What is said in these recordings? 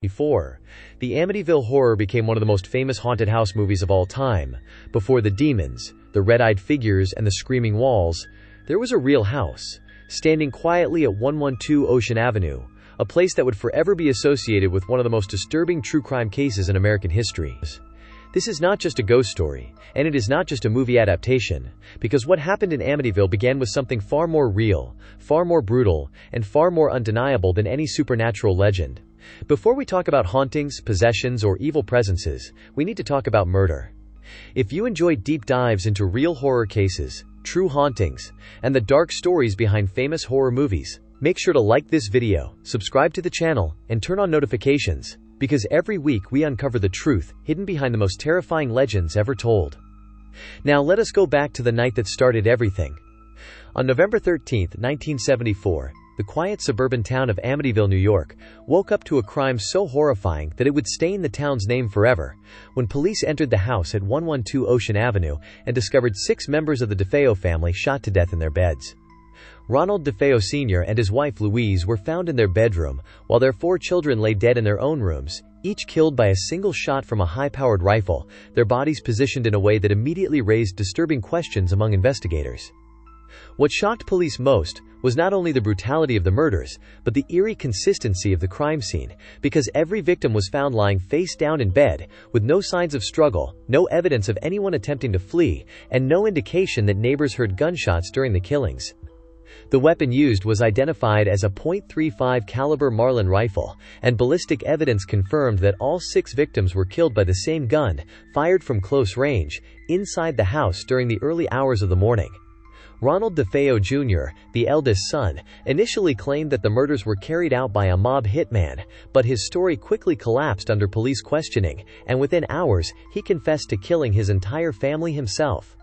Before, the Amityville Horror became one of the most famous haunted house movies of all time. Before the demons, the red-eyed figures, and the screaming walls, there was a real house, standing quietly at 112 Ocean Avenue, a place that would forever be associated with one of the most disturbing true crime cases in American history. This is not just a ghost story, and it is not just a movie adaptation, because what happened in Amityville began with something far more real, far more brutal, and far more undeniable than any supernatural legend. Before we talk about hauntings, possessions, or evil presences, we need to talk about murder. If you enjoy deep dives into real horror cases, true hauntings, and the dark stories behind famous horror movies, make sure to like this video, subscribe to the channel, and turn on notifications, because every week we uncover the truth hidden behind the most terrifying legends ever told. Now let us go back to the night that started everything. On November 13, 1974, the quiet suburban town of Amityville, New York, woke up to a crime so horrifying that it would stain the town's name forever, when police entered the house at 112 Ocean Avenue and discovered 6 members of the DeFeo family shot to death in their beds. Ronald DeFeo Sr. and his wife Louise were found in their bedroom, while their 4 children lay dead in their own rooms, each killed by a single shot from a high-powered rifle, their bodies positioned in a way that immediately raised disturbing questions among investigators. What shocked police most was not only the brutality of the murders, but the eerie consistency of the crime scene, because every victim was found lying face down in bed, with no signs of struggle, no evidence of anyone attempting to flee, and no indication that neighbors heard gunshots during the killings. The weapon used was identified as a .35 caliber Marlin rifle, and ballistic evidence confirmed that all 6 victims were killed by the same gun, fired from close range, inside the house during the early hours of the morning. Ronald DeFeo Jr., the eldest son, initially claimed that the murders were carried out by a mob hitman, but his story quickly collapsed under police questioning, and within hours, he confessed to killing his entire family himself.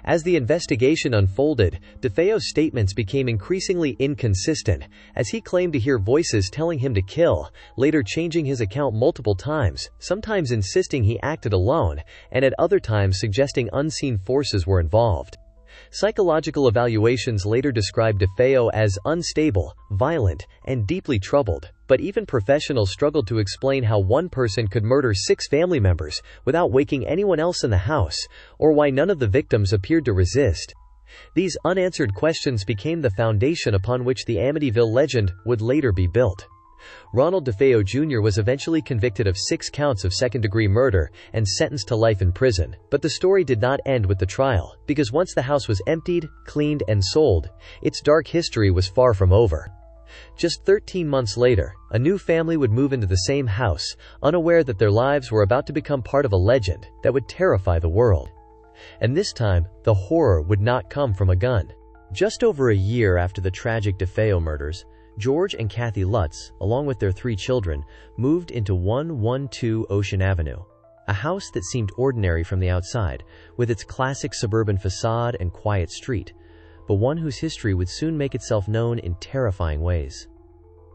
As the investigation unfolded, DeFeo's statements became increasingly inconsistent, as he claimed to hear voices telling him to kill, later changing his account multiple times, sometimes insisting he acted alone, and at other times suggesting unseen forces were involved. Psychological evaluations later described DeFeo as unstable, violent, and deeply troubled, but even professionals struggled to explain how one person could murder 6 family members without waking anyone else in the house, or why none of the victims appeared to resist. These unanswered questions became the foundation upon which the Amityville legend would later be built. Ronald DeFeo Jr. was eventually convicted of 6 counts of second-degree murder and sentenced to life in prison, but the story did not end with the trial, because once the house was emptied, cleaned, and sold, its dark history was far from over. Just 13 months later, a new family would move into the same house, unaware that their lives were about to become part of a legend that would terrify the world. And this time, the horror would not come from a gun. Just over a year after the tragic DeFeo murders, George and Kathy Lutz, along with their 3 children, moved into 112 Ocean Avenue, a house that seemed ordinary from the outside, with its classic suburban facade and quiet street, but one whose history would soon make itself known in terrifying ways.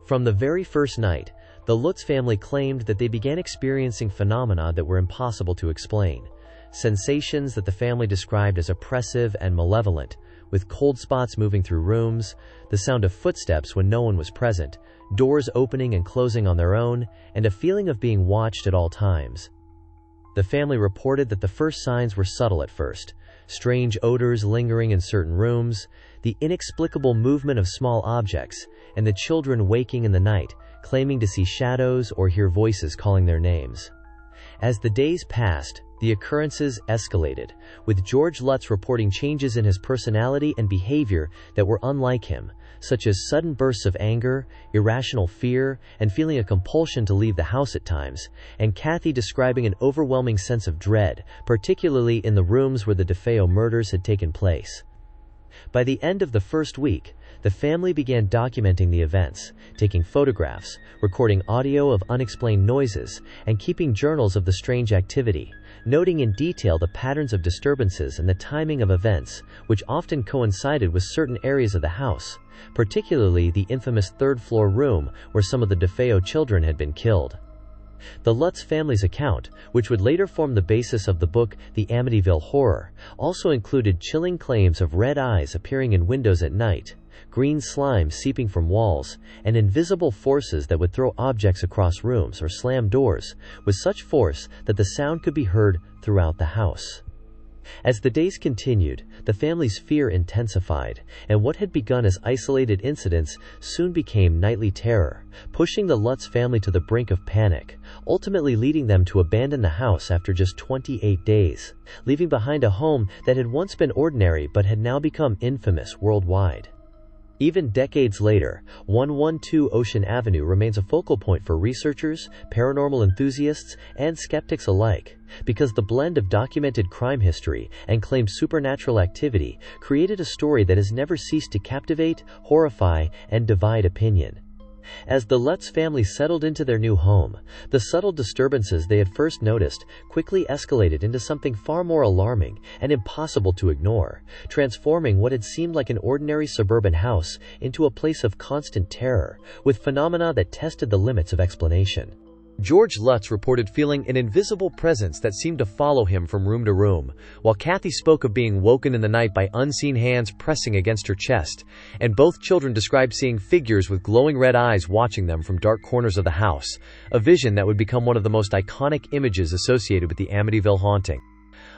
From the very first night, the Lutz family claimed that they began experiencing phenomena that were impossible to explain, sensations that the family described as oppressive and malevolent, with cold spots moving through rooms, the sound of footsteps when no one was present, doors opening and closing on their own, and a feeling of being watched at all times. The family reported that the first signs were subtle at first: strange odors lingering in certain rooms, the inexplicable movement of small objects, and the children waking in the night, claiming to see shadows or hear voices calling their names. As the days passed, the occurrences escalated, with George Lutz reporting changes in his personality and behavior that were unlike him, such as sudden bursts of anger, irrational fear, and feeling a compulsion to leave the house at times, and Kathy describing an overwhelming sense of dread, particularly in the rooms where the DeFeo murders had taken place. By the end of the first week, the family began documenting the events, taking photographs, recording audio of unexplained noises, and keeping journals of the strange activity, noting in detail the patterns of disturbances and the timing of events, which often coincided with certain areas of the house, particularly the infamous third-floor room where some of the DeFeo children had been killed. The Lutz family's account, which would later form the basis of the book The Amityville Horror, also included chilling claims of red eyes appearing in windows at night, green slime seeping from walls, and invisible forces that would throw objects across rooms or slam doors with such force that the sound could be heard throughout the house. As the days continued, the family's fear intensified, and what had begun as isolated incidents soon became nightly terror, pushing the Lutz family to the brink of panic, ultimately leading them to abandon the house after just 28 days, leaving behind a home that had once been ordinary but had now become infamous worldwide. Even decades later, 112 Ocean Avenue remains a focal point for researchers, paranormal enthusiasts, and skeptics alike, because the blend of documented crime history and claimed supernatural activity created a story that has never ceased to captivate, horrify, and divide opinion. As the Lutz family settled into their new home, the subtle disturbances they had first noticed quickly escalated into something far more alarming and impossible to ignore, transforming what had seemed like an ordinary suburban house into a place of constant terror, with phenomena that tested the limits of explanation. George Lutz reported feeling an invisible presence that seemed to follow him from room to room, while Kathy spoke of being woken in the night by unseen hands pressing against her chest, and both children described seeing figures with glowing red eyes watching them from dark corners of the house, a vision that would become one of the most iconic images associated with the Amityville haunting.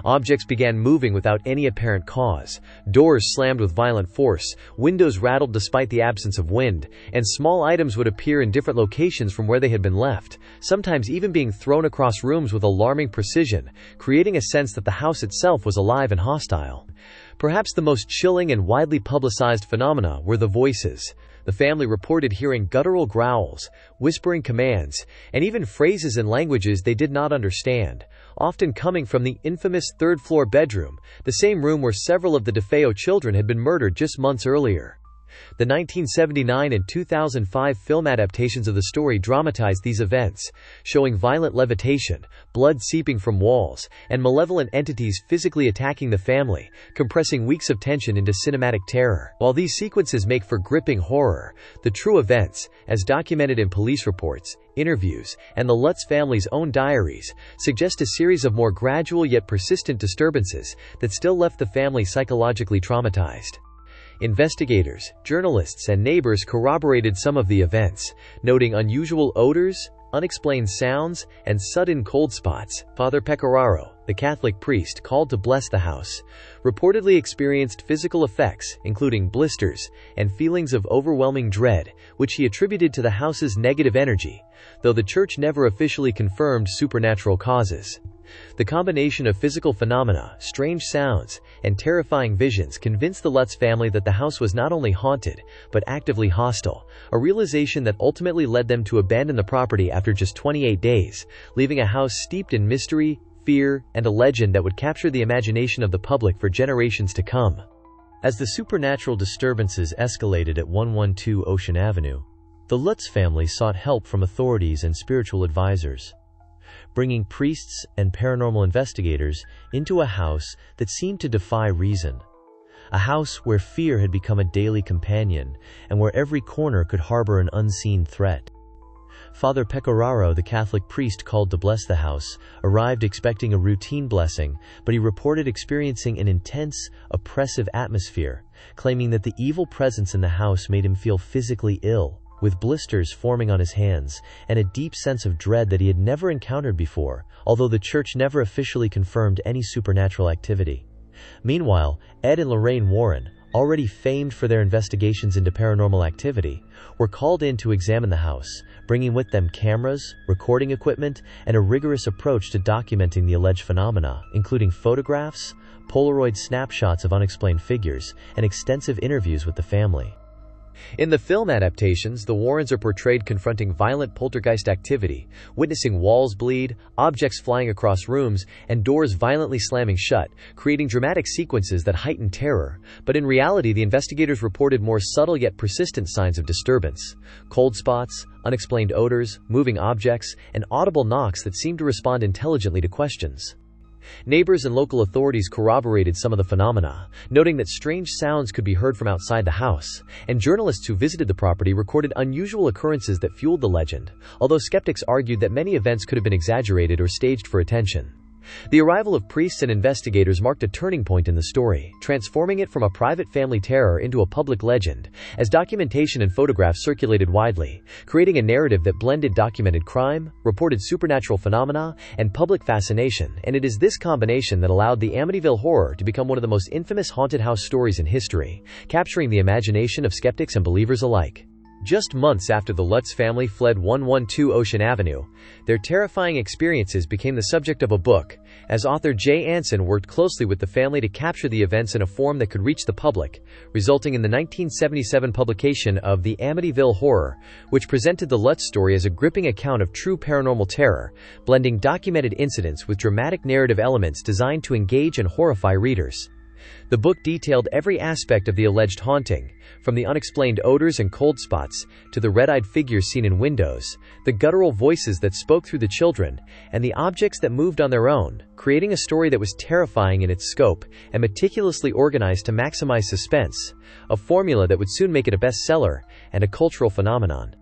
Objects began moving without any apparent cause. Doors slammed with violent force, windows rattled despite the absence of wind, and small items would appear in different locations from where they had been left, sometimes even being thrown across rooms with alarming precision, creating a sense that the house itself was alive and hostile. Perhaps the most chilling and widely publicized phenomena were the voices. The family reported hearing guttural growls, whispering commands, and even phrases in languages they did not understand, often coming from the infamous third-floor bedroom, the same room where several of the DeFeo children had been murdered just months earlier. The 1979 and 2005 film adaptations of the story dramatized these events, showing violent levitation, blood seeping from walls, and malevolent entities physically attacking the family, compressing weeks of tension into cinematic terror. While these sequences make for gripping horror, the true events, as documented in police reports, interviews, and the Lutz family's own diaries, suggest a series of more gradual yet persistent disturbances that still left the family psychologically traumatized. Investigators, journalists, and neighbors corroborated some of the events, noting unusual odors, unexplained sounds, and sudden cold spots. Father Pecoraro, the Catholic priest called to bless the house, reportedly experienced physical effects, including blisters, and feelings of overwhelming dread, which he attributed to the house's negative energy, though the church never officially confirmed supernatural causes. The combination of physical phenomena, strange sounds, and terrifying visions convinced the Lutz family that the house was not only haunted, but actively hostile, a realization that ultimately led them to abandon the property after just 28 days, leaving a house steeped in mystery, fear, and a legend that would capture the imagination of the public for generations to come. As the supernatural disturbances escalated at 112 Ocean Avenue, the Lutz family sought help from authorities and spiritual advisors, bringing priests and paranormal investigators into a house that seemed to defy reason. A house where fear had become a daily companion and where every corner could harbor an unseen threat. Father Pecoraro, the Catholic priest called to bless the house, arrived expecting a routine blessing, but he reported experiencing an intense, oppressive atmosphere, claiming that the evil presence in the house made him feel physically ill, with blisters forming on his hands, and a deep sense of dread that he had never encountered before, although the church never officially confirmed any supernatural activity. Meanwhile, Ed and Lorraine Warren, already famed for their investigations into paranormal activity, were called in to examine the house, bringing with them cameras, recording equipment, and a rigorous approach to documenting the alleged phenomena, including photographs, Polaroid snapshots of unexplained figures, and extensive interviews with the family. In the film adaptations, the Warrens are portrayed confronting violent poltergeist activity, witnessing walls bleed, objects flying across rooms, and doors violently slamming shut, creating dramatic sequences that heighten terror. But in reality, the investigators reported more subtle yet persistent signs of disturbance: cold spots, unexplained odors, moving objects, and audible knocks that seemed to respond intelligently to questions. Neighbors and local authorities corroborated some of the phenomena, noting that strange sounds could be heard from outside the house, and journalists who visited the property recorded unusual occurrences that fueled the legend, although skeptics argued that many events could have been exaggerated or staged for attention. The arrival of priests and investigators marked a turning point in the story, transforming it from a private family terror into a public legend, as documentation and photographs circulated widely, creating a narrative that blended documented crime, reported supernatural phenomena, and public fascination. And it is this combination that allowed the Amityville Horror to become one of the most infamous haunted house stories in history, capturing the imagination of skeptics and believers alike. Just months after the Lutz family fled 112 Ocean Avenue, their terrifying experiences became the subject of a book, as author Jay Anson worked closely with the family to capture the events in a form that could reach the public, resulting in the 1977 publication of The Amityville Horror, which presented the Lutz story as a gripping account of true paranormal terror, blending documented incidents with dramatic narrative elements designed to engage and horrify readers. The book detailed every aspect of the alleged haunting, from the unexplained odors and cold spots, to the red-eyed figures seen in windows, the guttural voices that spoke through the children, and the objects that moved on their own, creating a story that was terrifying in its scope and meticulously organized to maximize suspense, a formula that would soon make it a bestseller and a cultural phenomenon.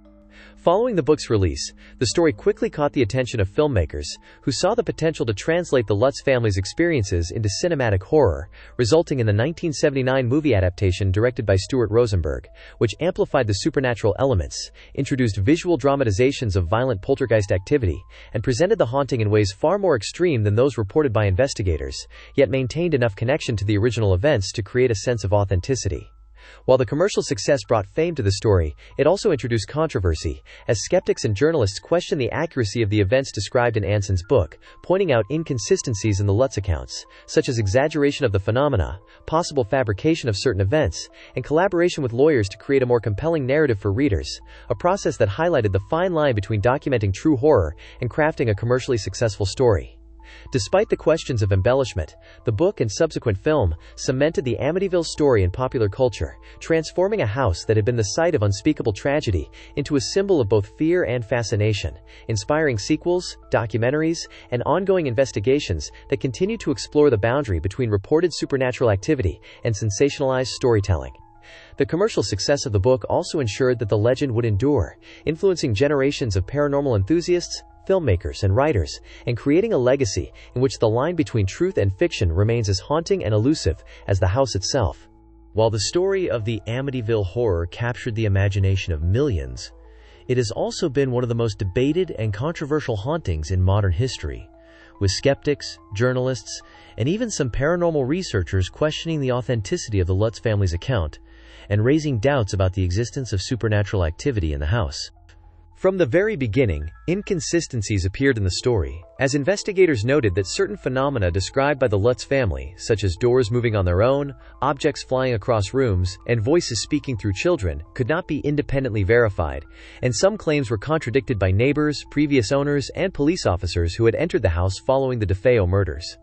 Following the book's release, the story quickly caught the attention of filmmakers, who saw the potential to translate the Lutz family's experiences into cinematic horror, resulting in the 1979 movie adaptation directed by Stuart Rosenberg, which amplified the supernatural elements, introduced visual dramatizations of violent poltergeist activity, and presented the haunting in ways far more extreme than those reported by investigators, yet maintained enough connection to the original events to create a sense of authenticity. While the commercial success brought fame to the story, it also introduced controversy, as skeptics and journalists questioned the accuracy of the events described in Anson's book, pointing out inconsistencies in the Lutz accounts, such as exaggeration of the phenomena, possible fabrication of certain events, and collaboration with lawyers to create a more compelling narrative for readers, a process that highlighted the fine line between documenting true horror and crafting a commercially successful story. Despite the questions of embellishment, the book and subsequent film cemented the Amityville story in popular culture, transforming a house that had been the site of unspeakable tragedy into a symbol of both fear and fascination, inspiring sequels, documentaries, and ongoing investigations that continue to explore the boundary between reported supernatural activity and sensationalized storytelling. The commercial success of the book also ensured that the legend would endure, influencing generations of paranormal enthusiasts, filmmakers, and writers, and creating a legacy in which the line between truth and fiction remains as haunting and elusive as the house itself. While the story of the Amityville Horror captured the imagination of millions, it has also been one of the most debated and controversial hauntings in modern history, with skeptics, journalists, and even some paranormal researchers questioning the authenticity of the Lutz family's account and raising doubts about the existence of supernatural activity in the house. From the very beginning, inconsistencies appeared in the story, as investigators noted that certain phenomena described by the Lutz family, such as doors moving on their own, objects flying across rooms, and voices speaking through children, could not be independently verified, and some claims were contradicted by neighbors, previous owners, and police officers who had entered the house following the DeFeo murders.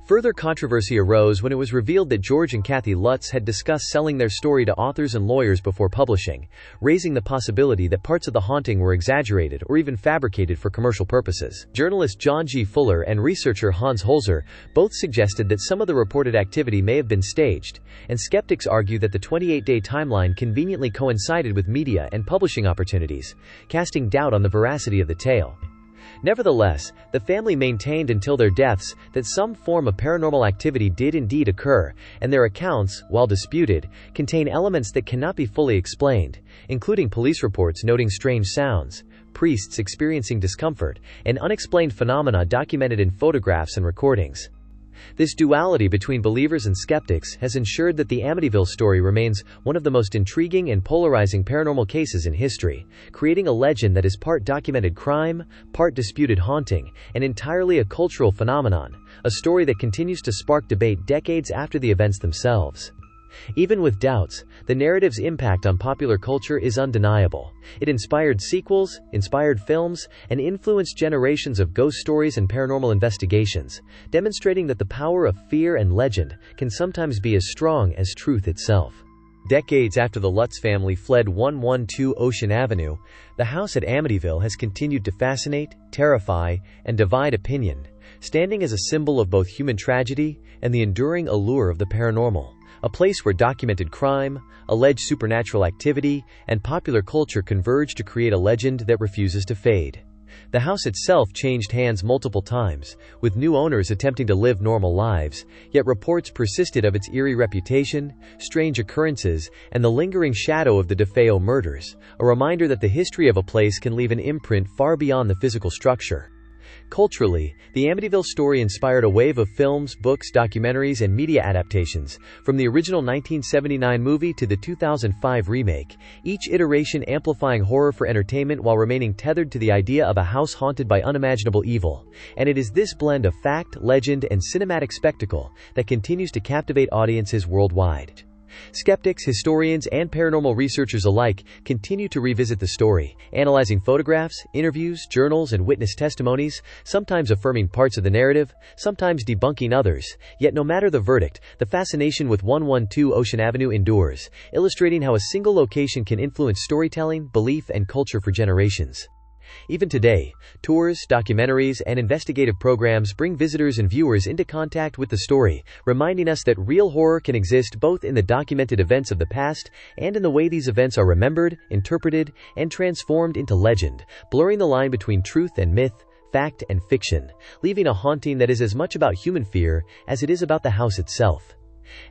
Further controversy arose when it was revealed that George and Kathy Lutz had discussed selling their story to authors and lawyers before publishing, raising the possibility that parts of the haunting were exaggerated or even fabricated for commercial purposes. Journalist John G. Fuller and researcher Hans Holzer both suggested that some of the reported activity may have been staged, and skeptics argue that the 28-day timeline conveniently coincided with media and publishing opportunities, casting doubt on the veracity of the tale. Nevertheless, the family maintained until their deaths that some form of paranormal activity did indeed occur, and their accounts, while disputed, contain elements that cannot be fully explained, including police reports noting strange sounds, priests experiencing discomfort, and unexplained phenomena documented in photographs and recordings. This duality between believers and skeptics has ensured that the Amityville story remains one of the most intriguing and polarizing paranormal cases in history, creating a legend that is part documented crime, part disputed haunting, and entirely a cultural phenomenon, a story that continues to spark debate decades after the events themselves. Even with doubts, the narrative's impact on popular culture is undeniable. It inspired sequels, inspired films, and influenced generations of ghost stories and paranormal investigations, demonstrating that the power of fear and legend can sometimes be as strong as truth itself. Decades after the Lutz family fled 112 Ocean Avenue, the house at Amityville has continued to fascinate, terrify, and divide opinion, standing as a symbol of both human tragedy and the enduring allure of the paranormal. A place where documented crime, alleged supernatural activity, and popular culture converge to create a legend that refuses to fade. The house itself changed hands multiple times, with new owners attempting to live normal lives, yet reports persisted of its eerie reputation, strange occurrences, and the lingering shadow of the DeFeo murders, a reminder that the history of a place can leave an imprint far beyond the physical structure. Culturally, the Amityville story inspired a wave of films, books, documentaries, and media adaptations, from the original 1979 movie to the 2005 remake, each iteration amplifying horror for entertainment while remaining tethered to the idea of a house haunted by unimaginable evil. And it is this blend of fact, legend, and cinematic spectacle that continues to captivate audiences worldwide. Skeptics, historians, and paranormal researchers alike continue to revisit the story, analyzing photographs, interviews, journals, and witness testimonies, sometimes affirming parts of the narrative, sometimes debunking others. Yet no matter the verdict, the fascination with 112 Ocean Avenue endures, illustrating how a single location can influence storytelling, belief, and culture for generations. Even today, tours, documentaries, and investigative programs bring visitors and viewers into contact with the story, reminding us that real horror can exist both in the documented events of the past and in the way these events are remembered, interpreted, and transformed into legend, blurring the line between truth and myth, fact and fiction, leaving a haunting that is as much about human fear as it is about the house itself.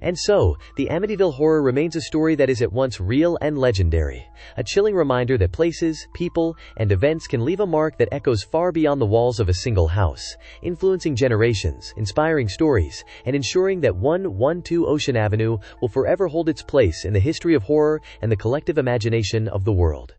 And so, the Amityville Horror remains a story that is at once real and legendary, a chilling reminder that places, people, and events can leave a mark that echoes far beyond the walls of a single house, influencing generations, inspiring stories, and ensuring that 112 Ocean Avenue will forever hold its place in the history of horror and the collective imagination of the world.